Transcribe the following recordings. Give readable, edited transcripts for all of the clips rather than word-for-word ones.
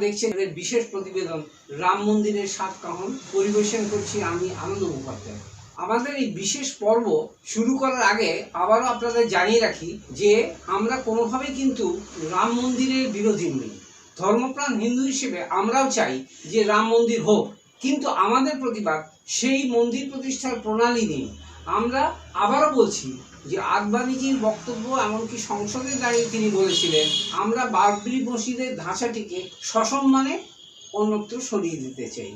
দেখছেন এদের বিশেষ প্রতিবেদন রাম মন্দিরের 7 কাহন। পরিবেশন করছি আমি আনন্দ মুখোপাধ্যায়। আমাদের এই বিশেষ পর্ব শুরু করার আগে আবারও আপনাদের জানিয়ে রাখি যে আমরা কোনোভাবেই কিন্তু রাম মন্দিরের বিরোধী নই। ধর্মপ্রাণ হিন্দু হিসেবে আমরাও চাই যে রাম মন্দির হোক, কিন্তু আমাদের প্রতিবাদ সেই মন্দির প্রতিষ্ঠার প্রণালী নিয়ে। আমরা আবারও বলছি যে আদবানিজির বক্তব্য, এমনকি সংসদে দাঁড়িয়ে তিনি বলেছিলেন আমরা বাবরি মসজিদের ধাঁচাটিকে সসম্মানে অন্যত্র সরিয়ে দিতে চাই।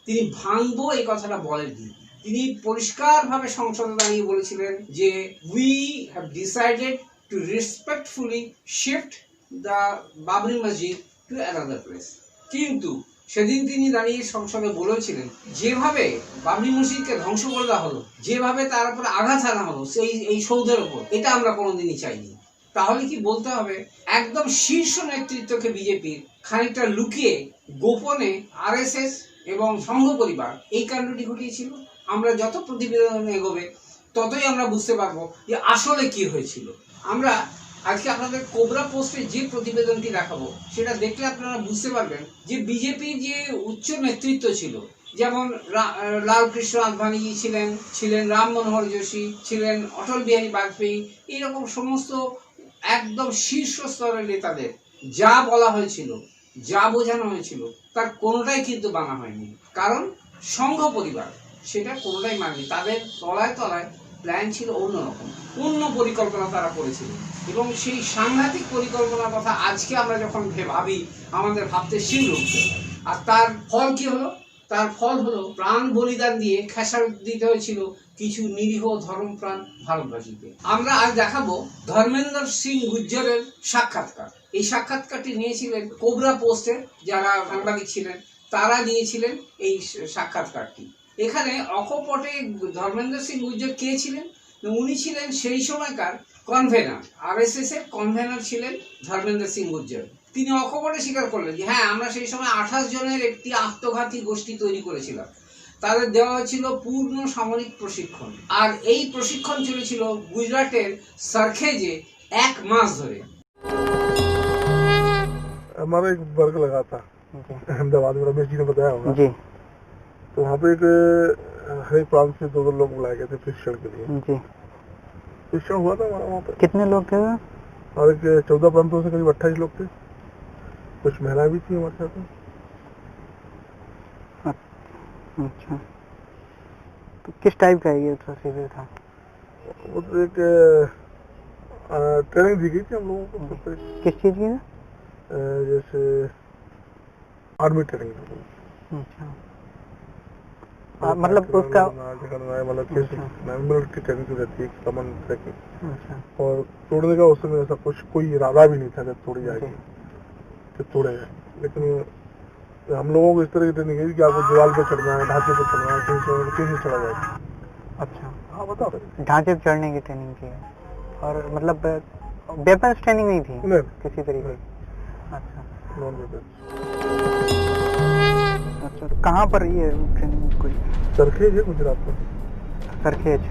তিনি ভাঙবো এই কথাটা বলেননি। তিনি পরিষ্কারভাবে সংসদে দাঁড়িয়ে বলেছিলেন যে we have decided to respectfully shift the Babri মসজিদ টু অ্যানাদার প্লেস। কিন্তু সেদিন তিনি দাঁড়িয়ে সংসদে বলেছিলেন যেভাবে বাবরি মসজিদকে ধ্বংস করে দেওয়া হলো, যেভাবে তার উপর আঘাত হানা হলো এই সৌধের ওপর, এটা আমরা কোনোদিনই চাইনি। তাহলে কি বলতে হবে একদম শীর্ষ নেতৃত্বকে বিজেপির খানিকটা লুকিয়ে গোপনে আরএসএস এবং সংঘ পরিবার এই কাণ্ডটি ঘটিয়েছিল? আমরা যত প্রতিবেদন এগোবে ততই আমরা বুঝতে পারবো যে আসলে কি হয়েছিল। আমরা আজকে আপনাদের কোবরা পোস্টে যে প্রতিবেদনটি দেখাবো সেটা দেখলে আপনারা বুঝতে পারবেন যে বিজেপির যে উচ্চ নেতৃত্ব ছিল, যেমন লালকৃষ্ণ আদবানিজি ছিলেন রাম মনোহর যোশী ছিলেন, অটল বিহারী বাজপেয়ী, এইরকম সমস্ত একদম শীর্ষ স্তরের নেতাদের যা বলা হয়েছিল, যা বোঝানো হয়েছিল তার কোনোটাই কিন্তু মানা হয়নি। কারণ সংঘ পরিবার সেটা কোনোটাই মানেনি। তাদের তলায় তলায় প্ল্যান ছিল অন্যরকম, অন্য পরিকল্পনা তারা করেছিল। এবং সেই সাংঘাতিক পরিকল্পনার কথা আজকে আমরা যখন ভাবি আমাদের ভাবতে শিউরে উঠতে হয়। আর তার ফল কি হলো? তার ফল হলো প্রাণ বলিদান দিয়ে খেসারত দিতে হয়েছিল কিছু নিরীহ ধর্মপ্রাণ ভারতবাসীকে। আমরা আজ দেখাবো ধর্মেন্দ্র সিং গুর্জরের সাক্ষাৎকার। এই সাক্ষাৎকারটি নিয়েছিলেন কোবরা পোস্টের যারা সাংবাদিক ছিলেন, তারা নিয়েছিলেন এই সাক্ষাৎকারটি। এখানে অকপটে ধর্মেন্দ্র সিং গুর্জর কে ছিলেন? উনি ছিলেন সেই সময়কার কনভেনার, আরএসএস এর কনভেনার ছিলেন ধর্মেন্দ্র সিং গুর্জর। তিনি অকপটে স্বীকার করলেন যে হ্যাঁ, আমরা সেই সময় 28 জনের একটি আত্মঘাতী গোষ্ঠী তৈরি করেছিলাম। তাদের দেওয়া হয়েছিল পূর্ণ সামরিক প্রশিক্ষণ, আর এই প্রশিক্ষণ চলেছিল গুজরাটের सरखेजे 1 मास ধরে। हमारा एक वर्ग लगा था अहमदाबाद में, रमेश जी ने बताया होगा जी। तो वहाँ पे एक हर प्रांत से 2 लोग बुलाए गए थे प्रशिक्षण के लिए जी। प्रशिक्षण हुआ था हमारा वहाँ पे। कितने लोग थे? और 14 प्रांतों से करीब 28 लोग थे, कुछ महिलाएं भी थी हमारे साथ में। अच्छा, तो किस टाइप का ये शिविर था? वो तो एक ट्रेनिंग दी गई थी हम लोगों को। किस चीज की? जैसे आर्मी ट्रेनिंग। अच्छा, मतलब उसका मिलिट्री ट्रेनिंग रहती है, कमन ट्रेनिंग। अच्छा, और तोड़ने का उस समय ऐसा कुछ कोई इरादा भी नहीं था कि तोड़ी जाएगी, कि तोड़े जाए। लेकिन हम लोगों को इस तरह की ट्रेनिंग है कि आपको दीवार पे चढ़ना है, ढांचे पे चढ़ना है, कैसे चढ़ा जाए। अच्छा, हाँ बताओ। ढांचे पे चढ़ने की ट्रेनिंग की है, और मतलब वेपन्स ट्रेनिंग नहीं थी? नहीं, किसी तरीके की। अच्छा, नॉन वेपन। अच्छा, तो कहाँ पर ये ट्रेनिंग? कोई सरखेज है गुजरात में। Sarkhej.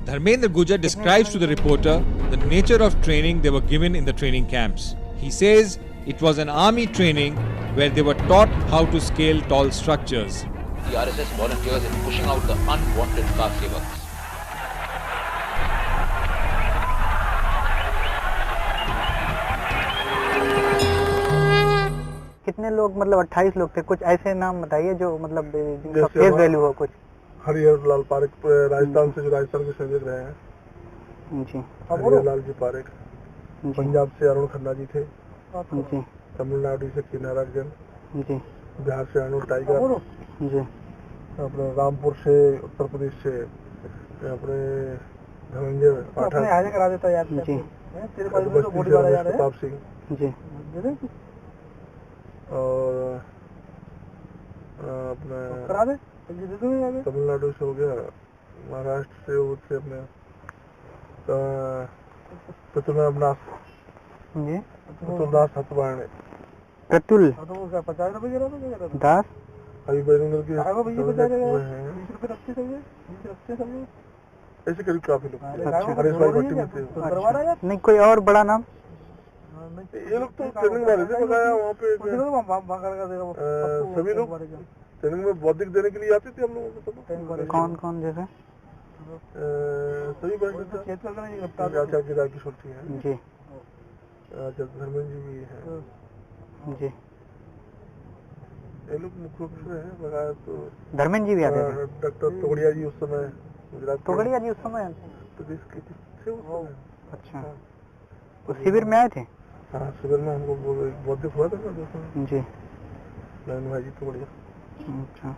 Dharmendra Gujjar describes to the reporter the nature of training they were given in the training camps. He says it was an army training where they were taught how to scale tall structures. The RSS volunteers in pushing out the unwanted caste sevaks. कितने लोग, मतलब 28 लोग थे? कुछ ऐसे नाम बताइए जो मतलब जिनका फेस वैल्यू हो कुछ। हरिहर लाल पारेख राजस्थान से, जो राजस्थान के सैनिक रहे हैं जी। हरिहर लाल जी पारेख। पंजाब से अरुण खन्ना जी थे जी। तमिलनाडु से किनाराजन जी। बिहार से अरुण टाइगर जी। अपने रामपुर से, उत्तर प्रदेश से अपने धनंजय पाठक जी। प्रताप सिंह जी। और अपने तमिलनाडु से हो गया, महाराष्ट्र से वो थे अपने प्रतुलनाथ जी। प्रतुलदास हतवाणे। प्रतुल दास अभी बजरंग की ऐसे करीब काफी लोग थे। हरीश भाई भट्टी में थे। नहीं, कोई और बड़ा नाम? ये लोग तो ट्रेनिंग वाले थे, बताया वहाँ पे सभी लोग ट्रेनिंग में बौद्धिक देने के लिए आते थे हम लोगों को। कौन कौन जैसे सभी आचार्य केदार किशोर जी हैं जी आचार्य धर्मेंद्र जी भी हैं जी। ये लोग मुख्य रूप से हैं। लगाया तो धर्मेंद्र जी भी आते थे। डॉक्टर तोगड़िया जी उस समय गुजरात तोगड़िया जी उस समय प्रदेश के थे उस समय। अच्छा, उस शिविर में आए थे। हाँ, शिविर में हमको बौद्धिक हुआ था ना दोस्तों जी। नयन भाई जी तोगड़िया। अच्छा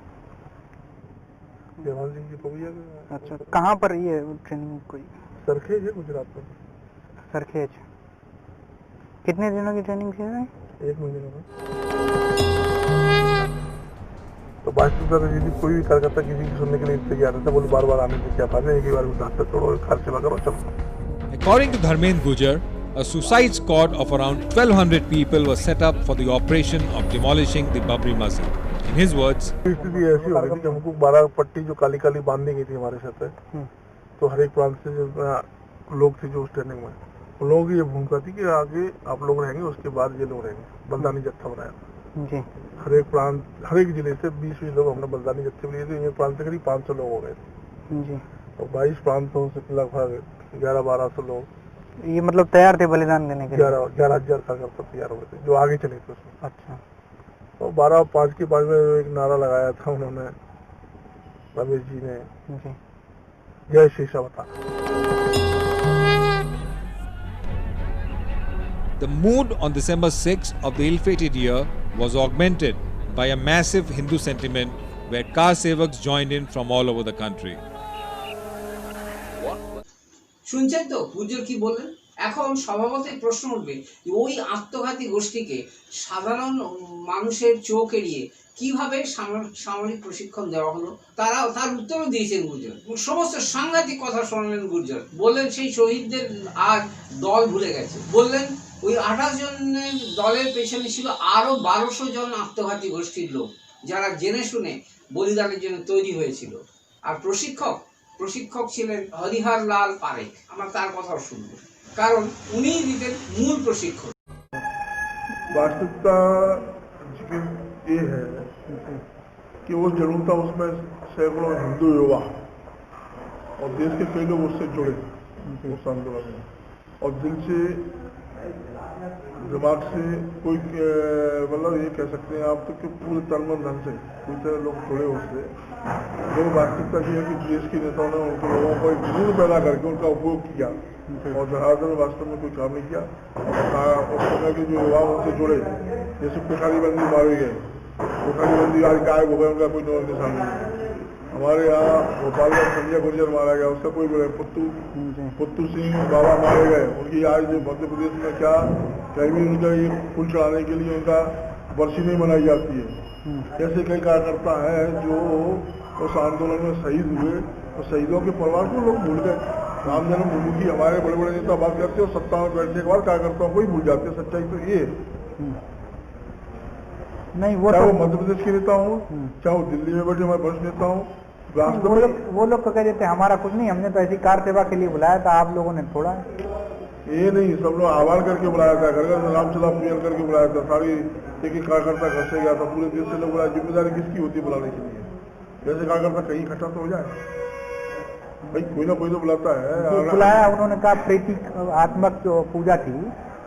देवान सिंह जी तोगड़िया। अच्छा, कहाँ पर ये ट्रेनिंग कोई? सरखेज है गुजरात में। सरखेज। कितने दिनों की ट्रेनिंग थी? 1 महीने का। तो वास्तविकता तो यदि कोई भी कार्यकर्ता किसी की सुनने के लिए तैयार रहता, बोले बार बार आने से क्या फायदा, एक ही बार में रास्ता छोड़ो, घर सेवा करो, चलो। According to Dharmendra Gujar, a suicide squad of around 1200 people was set up for the operation of demolishing the Babri Masjid. In his words, स्थिति ऐसी हो गई थी कि हमको 12 पट्टी जो काली काली बांधी गई थी हमारे साथ, तो हर एक प्रांत से जो लोग थे जो उस ट्रेनिंग में, उन लोगों की ये भूमिका थी कि आगे आप लोग रहेंगे, उसके बाद ये लोग रहेंगे। बलिदानी जत्था बनाया जी। हर एक प्रांत, हर एक जिले से 20-20 लोग हमने बलिदानी जत्थे लिए थे। ये प्रांत से करीब 500 लोग हो गए थे जी। और 22 प्रांतों से लगभग 1100-1200 लोग, ये मतलब तैयार थे बलिदान देने के लिए? 11,000 कार्यकर्ता तैयार हुए थे जो आगे चले थे उसमें। अच्छा। और 12-5 के बाद में एक नारा लगाया था उन्होंने, रमेश जी ने, जी। जय Sheshavatar. the mood on December 6th of the ill-fated year was augmented by a massive Hindu sentiment where car sevaks joined in from all over the country. শুনছেন তো পূজ্য কি বললেন? এখন স্বভাবতই প্রশ্ন উঠবে যে ওই আত্মঘাতী গোষ্ঠীকে সাধারণ মানুষের চোখ এড়িয়ে কিভাবে সামরিক প্রশিক্ষণ দেওয়া হলো। তার উত্তরও দিয়েছেন গুর্জর। সমস্ত সাংঘাতিক কথা শুনলেন গুর্জর। বললেন সেই শহীদদের আর দল ভুলে গেছে। বললেন ওই 28 জনের দলের পেছনে ছিল আরো 1200 জন আত্মঘাতী গোষ্ঠীর লোক, যারা জেনে শুনে বলিদানের জন্য তৈরি হয়েছিল। আর প্রশিক্ষক ছিলেন হরিহর লাল পারেখ। আমরা তার কথাও শুনবো, কারণ উনিই দিতেন মূল প্রশিক্ষণ। वास्तविकता ये है कि वो जरूर था, उसमें सैकड़ों हिंदू युवा और देश के कई लोग उससे जुड़े उस आंदोलन में, और दिल से दिमाग से कोई मतलब ये कह सकते हैं आप तो कि पूरे तन मन धन से पूरी तरह लोग जुड़े उससे। जो वास्तविकता ये है कि देश के नेताओं ने उनके लोगों को एक जुनून पैदा करके उनका उपयोग किया और जहाज में वास्तव में कोई काम नहीं किया। उस समय के जो युवा उनसे जुड़े, जैसे कोठारीबंदी मारे गए, कोठारीबंदी आज गायब हो गए, उनका कोई निशान नहीं। हमारे यहाँ भोपाल में संजय गुर्जर मारा गया, उसका कोई पुत्तू सिंह बाबा मारे गए, उनकी आज मध्य प्रदेश में क्या कहीं भी उनका ये फूल चढ़ाने के लिए उनका बरसी नहीं मनाई जाती है। ऐसे कई कार्यकर्ता हैं जो उस आंदोलन में शहीद हुए और शहीदों के परिवार को लोग भूल गए। राम जन्मभूमि की हमारे बड़े बड़े नेता बात करते हैं और सत्ता में बैठने के बाद कार्यकर्ताओं को ही भूल जाते हैं। सच्चाई तो ये नहीं, चाहे वो मध्य प्रदेश के नेता हो, चाहे वो दिल्ली में बैठे हमारे वरिष्ठ नेता हो, वो लोग तो कह देते हैं हमारा कुछ नहीं, हमने तो ऐसी कार सेवा के लिए बुलाया था, आप लोगों ने थोड़ा ये नहीं, सब लोग आह्वान करके बुलाया था, घर घर में रामचला पूजन करके बुलाया था, सारी एक एक कार्यकर्ता घर से गया था, पूरे देश से लोग बुलाया। जिम्मेदारी किसकी होती है बुलाने के लिए? जैसे कार्यकर्ता कहीं इकट्ठा तो हो जाए भाई, कोई ना कोई तो बुलाता है। बुलाया, उन्होंने कहा प्रतीक आत्मक जो पूजा थी,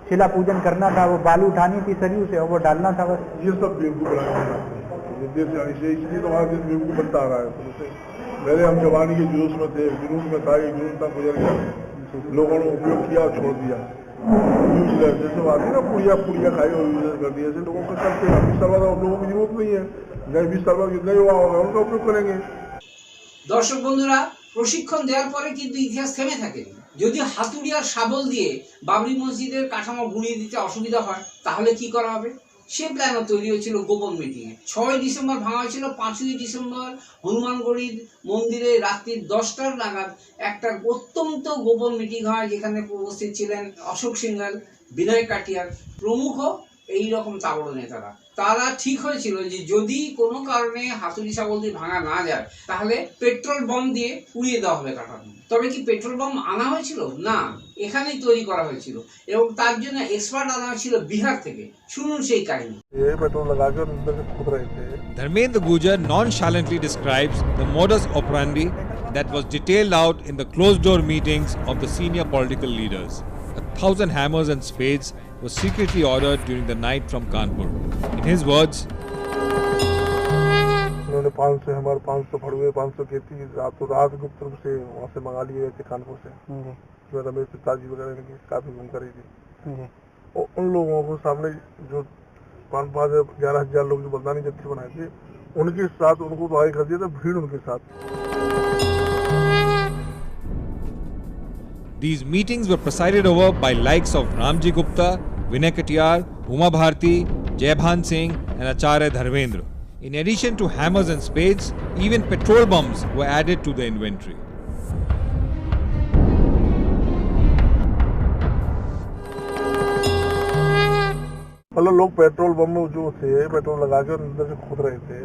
शिला पूजन करना था, वो बालू उठानी थी सरयू से और वो डालना था बस। ये सब बेवकूफ बनाया देश, इसलिए तो हमारा देश बेवकूफ बनता आ रहा है। पहले हम जवानी के जुलूस में थे, जुलूस में था, एक जुलूस तक गुजर गया, लोगों ने उपयोग किया और छोड़ दिया। जैसे बात है ना, पुड़िया खाई और यूज कर दिया, ऐसे लोगों का करते हैं। 20 साल बाद लोगों की जरूरत नहीं है, नए 20 साल बाद कितना युवा होगा उनका उपयोग करेंगे। দর্শক বন্ধুরা, প্রশিক্ষণ দেওয়ার পরে কিন্তু ইতিহাস থেমে থাকেনি। যদি হাতুড়ি আর শাবল দিয়ে বাবরি মসজিদের কাঠামো গুঁড়িয়ে দিতে অসুবিধা হয়, তাহলে কি করা হবে? সে প্ল্যানও তৈরি হয়েছিল গোপন মিটিংয়ে। 6 ডিসেম্বর ভাঙা হয়েছিল। 5ই ডিসেম্বর হনুমানগড়ির মন্দিরে রাত্রি 10টার নাগাদ একটা অত্যন্ত গোপন মিটিং হয়, যেখানে উপস্থিত ছিলেন অশোক সিংহাল, বিনয় কাটিয়ার প্রমুখ এইরকম তাবড় নেতারা। তারা ঠিক হয়েছিল যে যদি কোনো কারণে হাতুড়ি শাবল দিয়ে ভাঙা না যায় তাহলে পেট্রোল বম দিয়ে উড়িয়ে দেওয়া হবে কাঠামো। তবে কি পেট্রোল বম আনা হয়েছিল? না, এখানেই তৈরি করা হয়েছিল এবং তার জন্য এক্সপার্ট আনা হয়েছিল বিহার থেকে। শুনুন সেই কাহিনী। पेट्रोल लगा के अंदर से कूद रहे थे। Dharmendra Gujar nonchalantly describes the modus operandi that was detailed out in the closed-door meetings of the senior political leaders. 1,000 hammers and spades were secretly ordered during the night from Kanpur. In his words, उन्होंने 500 हमारे 500 फड़ुए 500 खेती रातों रात गुप्त रूप से वहाँ से मंगा लिए गए थे कानपुर से। जो रमेश पिताजी वगैरह इनकी काफी घूम कर रही थी। और उन लोगों को सामने जो 5-11,000 लोग जो बलदानी जत्थी बनाए थे उनके साथ उनको तो आगे कर दिया था, भीड़ उनके साथ। these meetings were presided over by likes of Ramji Gupta, Vinay Katiyar, Uma Bharti, Jaybhan Singh and Acharya Dharmendra. In addition to hammers and spades, even petrol bombs were added to the inventory. मतलब लोग petrol bomb जो थे petrol लगा के अंदर से कूद रहे थे,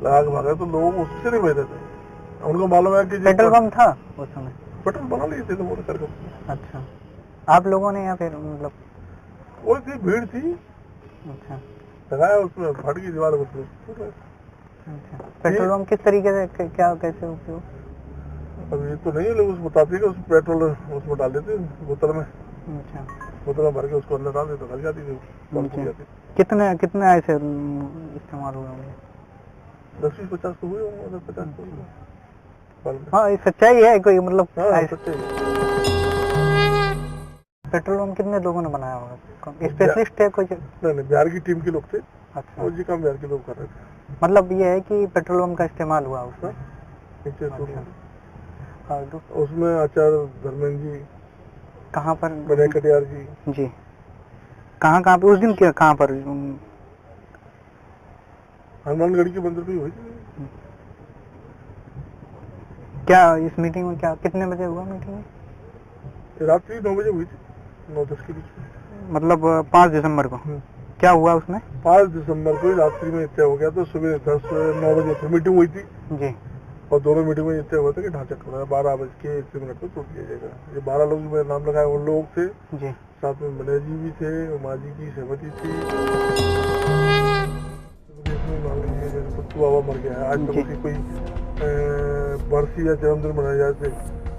लगा के भागे तो लोग उससे नहीं बचे थे। उनको मालूम है कि पेट्रोल पंप था उस समय, पेट्रोल बना लिए थे तो वो करके। अच्छा, आप लोगों ने या फिर मतलब वो थी भीड़ थी, अच्छा लगाया उसमें फट गई दीवार उसमें। अच्छा, पेट्रोल पंप किस तरीके से क्या कैसे उपयोग? अब ये तो नहीं लोग उसको बताते कि उस पेट्रोल उसमें डाल देते बोतल में, अच्छा बोतल में भर के उसको अंदर डाल देते तो गल जाती थी, बंद हो जाती। कितने ऐसे इस्तेमाल हुए होंगे? 10-50 तो हुए होंगे, 50 तो हुए। हाँ, ये सच्चाई है कोई मतलब हाँ, ऐसे- सच्चाई है। पेट्रोल पंप कितने लोगों ने बनाया होगा? स्पेशलिस्ट है कोई? नहीं बिहार की टीम के लोग थे अच्छा, और जी काम बिहार के लोग कर रहे थे। मतलब ये है कि पेट्रोल पंप का इस्तेमाल हुआ उसमें। नीचे तो और उसमें आचार्य धर्मेंद्र जी, कहाँ पर? विनय कटियार जी, जी, कहाँ पे उस दिन क्या कहाँ पर? हनुमानगढ़ के मंदिर पे हुई थी। क्या इस मीटिंग में क्या कितने बजे हुआ मीटिंग? रात्रि 9 बजे हुई थी, 9-10 के बीच में। मतलब 5 दिसंबर को क्या हुआ उसमें? 5 दिसंबर को रात्रि में तय हो गया तो सुबह 10-9 बजे फिर मीटिंग हुई थी जी, और दोनों मीटिंग में तय हुआ था कि ढांचा टूटा 12:01 पर टूट दिया जाएगा। ये 12 लोग जो मेरे नाम लगाए उन लोग थे, जी साथ में विनय जी भी थे, उमा जी की सहमति थी। मान लीजिए जैसे पुत्तू बाबा मर गया है, आज तक उसकी कोई बरसी या जन्मदिन मनाया जाते।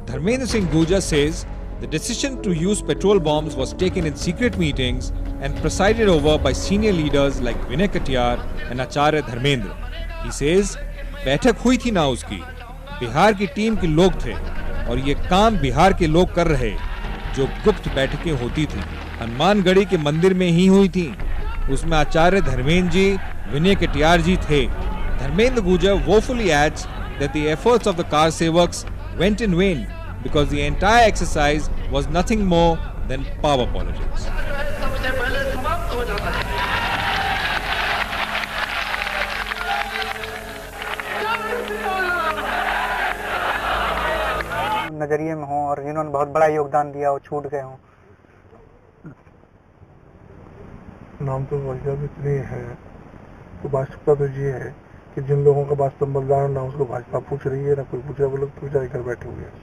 Dharmendra Singh Gujar says the decision to use petrol bombs was taken in secret meetings and presided over by senior leaders like Vinay Katiyar and Acharya Dharmendra. He says, बैठक हुई थी ना उसकी, बिहार की टीम के लोग थे और ये काम बिहार के लोग कर रहे, जो गुप्त बैठकें होती थी हनुमानगढ़ी के मंदिर में ही हुई थी। उसमें आचार्य धर्मेंद्र जी, विनय कटियार जी थे। Dharmendra Gujar woefully adds that the efforts of the car sevaks went in vain because the entire exercise was nothing more than power politics. नजरिए में हो और जिन्होंने बहुत बड़ा योगदान दिया हो छूट गए हो। नाम तो वजह इतनी है तो भाजपा तो ये है कि जिन लोगों का वास्तव बलिदान ना उसको भाजपा पूछ रही है ना कोई पूछा, वो लोग पूजा कर बैठे हुए हैं।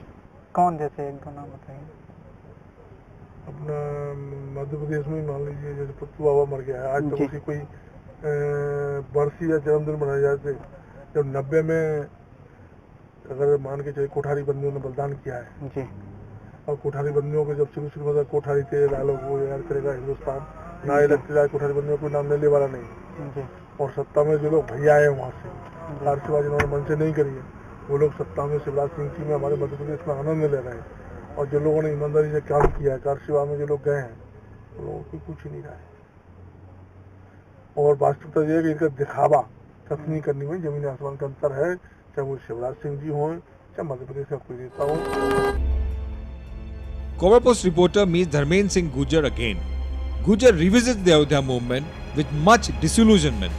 कौन जैसे एक दो नाम बताइए। अपना मध्य प्रदेश में मान लीजिए जैसे पुत्तू बाबा मर गया है, आज तक उसकी कोई बरसी या जन्मदिन मनाए जाते। जब 90 में अगर मान के चलिए कोठारी बंदियों ने बलिदान किया है जी, और कोठारी बंदियों के जब शुरू में कोठारी थे डायलॉग वो याद करेगा हिंदुस्तान ना इलेक्ट्रिक कोठारी बंदियों को नाम लेने वाला नहीं जी, और सत्ता में जो लोग भैया आए वहाँ से कारसेवा जिन्होंने मन से नहीं करी है वो लोग सत्ता में शिवराज सिंह की में हमारे मध्य प्रदेश में आनंद ले रहे हैं और जो लोगों ने ईमानदारी से काम किया है कारसेवा में जो लोग गए हैं तो लोगों को कुछ ही नहीं रहा है। और वास्तविकता यह है कि इनका दिखावा कथनी करने में जमीन आसमान का अंतर है, चाहे वो शिवराज सिंह जी हों चाहे मध्य प्रदेश का कोई नेता हो। Cobra Post reporter meets Dharmendra Singh Gujar again. Gujar revisits the Ayodhya movement with much disillusionment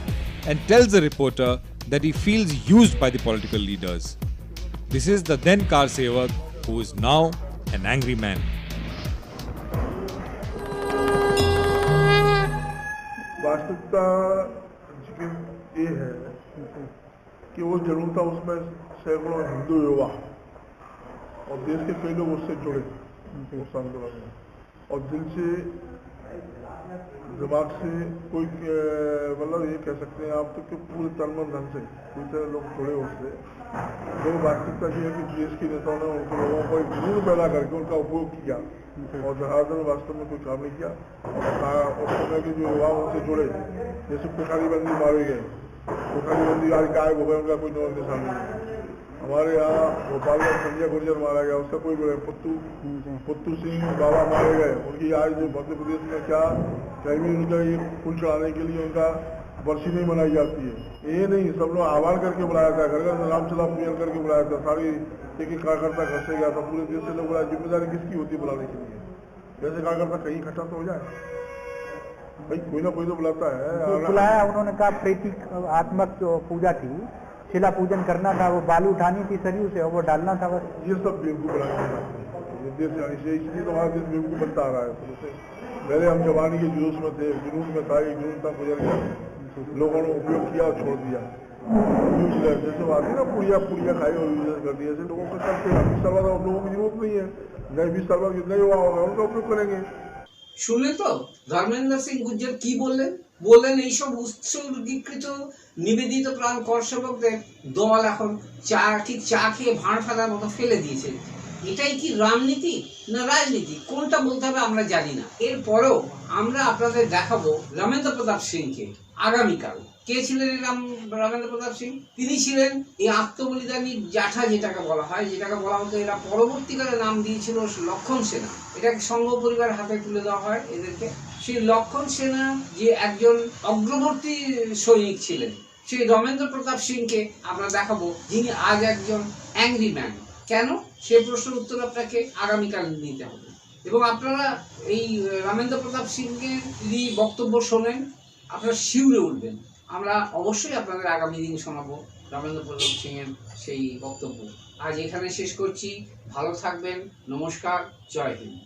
and tells the reporter that he feels used by the political leaders. This is the then car sevak who is now an angry man. वास्तविकता लेकिन ये है कि वो जरूर था, उसमें सैकड़ों हिंदू युवा और देश के कई लोग उससे जुड़े उस आंदोलन में, और दिल से दिमाग से कोई मतलब ये कह सकते हैं आप तो कि पूरे तन मन धन से पूरी तरह लोग जुड़े उससे। जो वास्तविकता ये है कि देश के नेताओं ने उनको लोगों को एक जुनून पैदा करके उनका उपयोग किया और जहाज में वास्तव में कोई काम नहीं किया। और उस समय के जो युवा उनसे जुड़े, जैसे कोठारी बंदी मारे गए, कोठारी बंदी आज गायब हो गए, उनका कोई नौ निशान नहीं। हमारे यहाँ भोपाल में संजय गुर्जर मारा गया, उसका कोई पुत्तू सिंह बाबा मारे गए, उनकी आज जो मध्य प्रदेश में क्या कहीं भी उनका ये फूल चढ़ाने के लिए उनका बरसी नहीं मनाई जाती है। ये नहीं, सब लोग आह्वान करके बुलाया था, घर घर रामचला पूजन करके बुलाया था, सारी एक एक कार्यकर्ता घर से गया था, पूरे देश से लोग बुलाया। जिम्मेदारी किसकी होती है बुलाने के लिए? जैसे कार्यकर्ता कहीं इकट्ठा तो हो जाए भाई, कोई ना कोई तो बुलाता है। बुलाया, उन्होंने कहा प्रीतिक आत्मक जो पूजा थी, शिला पूजन करना था, वो बालू उठानी थी सरयू से और वो डालना था बस। ये सब बेवकूफ बनाना देश से, इसलिए तो हमारा देश बेवकूफ बनता आ रहा है। पहले हम जवानी के जुलूस में थे, जुनून में था, एक जुनून था, गुजर गया, लोगों ने उपयोग किया और छोड़ दिया। जैसे आती ना पुड़िया खाई और यूज कर दिया, ऐसे लोगों को करते हैं। 20 साल बाद लोगों की जरूरत नहीं है, नए 20 साल बाद जितना युवा होगा उनका उपयोग करेंगे। শুনলেন তো ধর্মেন্দ্র সিং গুর্জর কি বললেন এইসব উৎসর্গীকৃত নিবেদিত প্রাণ করসেবকদের দল এখন ঠিক চা খেয়ে ভাঁড় ফেলার মতো ফেলে দিয়েছে। এটাই কি রাজনীতি না রাজনীতি, কোনটা বলতে হবে আমরা জানি না। এরপরেও আমরা আপনাদের দেখাবো রামেন্দ্র প্রতাপ সিংকে আগামীকাল। কে ছিলেন রামেন্দ্র প্রতাপ সিং? তিনি ছিলেন এই আত্মবলিদানী জাঠা, যেটাকে বলা হয়, যেটাকে বলা হতো, এরা পরবর্তীকালে নাম দিয়েছিল লক্ষণ সেনা। এটাকে সংঘ পরিবার হাতে তুলে দেওয়া হয় এদেরকে। সেই লক্ষণ সেনা যে একজন অগ্রবর্তী সৈনিক ছিলেন, সেই রামেন্দ্র প্রতাপ সিংকে আমরা দেখাবো, যিনি আজ একজন অ্যাংরি ম্যান। কেন? সেই প্রশ্নের উত্তর আপনাকে আগামীকাল নিতে হবে। এবং আপনারা এই রামেন্দ্র প্রতাপ সিংয়ের যদি বক্তব্য শোনেন আপনারা শিউরে উঠবেন। আমরা অবশ্যই আপনাদের আগামী দিন শোনাবো রামেন্দ্র প্রতাপ সিংয়ের সেই বক্তব্য। আজ এখানে শেষ করছি, ভালো থাকবেন, নমস্কার, জয় হিন্দ।